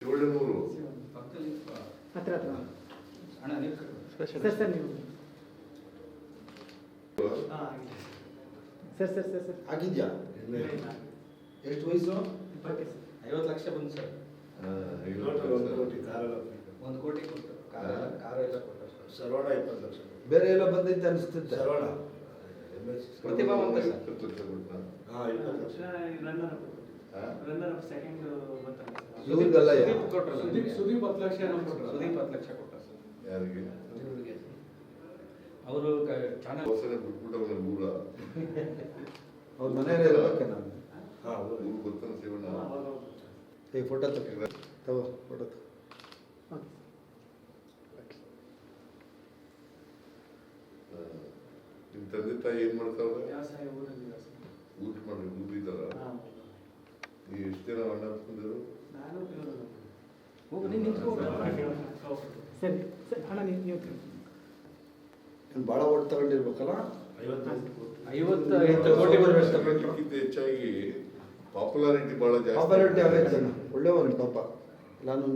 700 ಹತ್ರ ಹತ್ರ ಅಣ್ಣ ನೀವು ಸರ್ ಸರ್ ನೀವು ಸರ್ ಸರ್ ಸರ್ ಸರ್ ಆಗಿದ್ಯಾ ಎಷ್ಟು ವಯಸ್ಸು 50 ಲಕ್ಷ ಬಂತು ಸರ್. 1 ಕೋಟಿ ಕಾರೆಲ್ಲ 1 ಕೋಟಿ ಕೊಟ್ಟು ಕಾರು ಎಲ್ಲ ಕೊಟ್ಟು ಸರ್. ಸರ್ವಣ 20 ಲಕ್ಷ ಬೇರೆ ಎಲ್ಲ ಬಂದೈತೆ ಅನಿಸ್ತಿತ್ತು ಸರ್ವಣ ಪ್ರತಿಭಾವಂತ ಸರ್. 20 ಲಕ್ಷ ಕೊಟ್ನಾ? ಹಾಂ 20 ಲಕ್ಷ ರನ್ನರ್ ಸೆಕೆಂಡ್ ಇವ್ರಿಗೆಲ್ಲ ಸುದೀಪ್ ಕೊಟ್ರಲ್ಲ ನಿಮಗೆ? ಸುದೀಪ್ 10 ಲಕ್ಷ ಏನೋ ಕೊಟ್ರು. ಸುದೀಪ್ 10 ಲಕ್ಷ ಕೊಟ್ಟ ಸರ್. ಯಾರಿಗೆ? ಇವ್ರಿಗೆ. ಅವರು ಚಾನಲ್ ಹೊಸನೆ ಬಿಟ್ಬಿಟ್ಟವನ ಊರ ಅವ್ರ ಮನೆಯಲ್ಲೇ ಇರ್ಬೇಕೆ ನಾನು ಹಾಂ ಊರು ಗೊತ್ತನ ಶಿವಣ್ಣ. ಈ ಫೋಟೋ ತಗೋ ಫೋಟೋ ನಿಮ್ಮ ತಂದೆ ತಾಯಿ ಏನ್ ಮಾಡ್ತಾವ್ರೆ? ವ್ಯವಸಾಯ ಊರಲ್ಲಿ ಊಟ ಮಾಡಿ ಊರಿದಾರ? ನೀವು ಎಷ್ಟು ಜನ ಅಣ್ಣ ಹತ್ಕೊಂಡಿರು? ನಾನು ಹೋಗಿ ನೀನು ನಿಂತ್ಕೋ. ಸರಿ ಸರಿ ಅಣ್ಣ ನೀವು ನೀನು ಭಾಳ ಓಟ್ ತಗೊಂಡಿರ್ಬೇಕಲ್ಲ 55 ಕೋಟಿ ಬರಬೇಕು. ಅದಕ್ಕಿಂತ ಹೆಚ್ಚಾಗಿ ಪಾಪ್ಯುಲಾರಿಟಿ ಬಹಳ ಜಾಸ್ತಿ ಪಾಪ್ಯುಲಾರಿಟಿ ಆಗೈತೆ ಒಳ್ಳೆಯವನು ಪಾಪ ನಾನು